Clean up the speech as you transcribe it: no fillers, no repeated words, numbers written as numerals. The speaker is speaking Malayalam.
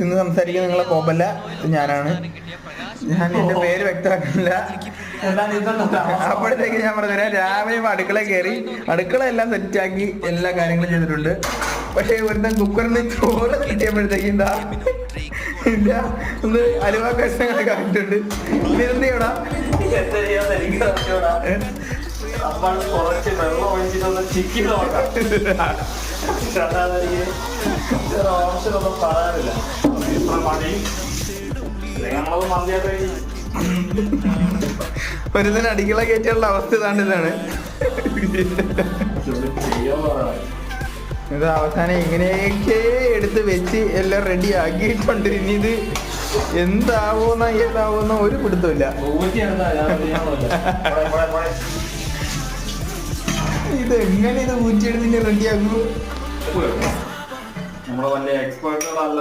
ഇന്ന് സംസാരിക്കുന്ന നിങ്ങളെ കോപ്പല്ല, ഞാനാണ്. ഞാൻ എന്റെ പേര് വ്യക്തമാക്കുന്നില്ല. അപ്പോഴത്തേക്ക് ഞാൻ പറഞ്ഞുതരാം. രാവിലെ അടുക്കള കയറി അടുക്കള എല്ലാം സെറ്റാക്കി എല്ലാ കാര്യങ്ങളും ചെയ്തിട്ടുണ്ട്. പക്ഷെ ഒരുത്തൻ കുക്കറിന് ചോറ് കിട്ടിയപ്പോഴത്തേക്ക് എന്താ ഇല്ല ഒന്ന് അലുവ കഷ്ണങ്ങളൊക്കെ ആയിട്ടുണ്ട്. ഇതെന്ത് ചെയ്യടാ? കുറച്ച് വെള്ളം ഒഴിച്ചിട്ടൊന്ന് ചിക്കി നോക്കാം. ഓപ്ഷനൊന്നും പറയാനില്ല. ഇത്ര മതി നമ്മളത് മന്തിയായിട്ട് ഒരുത്തൻ അടുക്കള കയറ്റിയുള്ള അവസ്ഥ ഇതാണ്. ഇത് അവസാനം ഇങ്ങനെയൊക്കെ എടുത്ത് വെച്ച് എല്ലാം റെഡി ആക്കിയിട്ടുണ്ട്. ഇനി ഇത് ഏതാവുന്ന ഒരു പിടുത്തമില്ല. ഇത് എങ്ങനെ ഇത് ഊറ്റിയെടുത്ത് റെഡിയാക്കൂ? നമ്മള് വലിയ എക്സ്പേർട്ടുകളല്ല.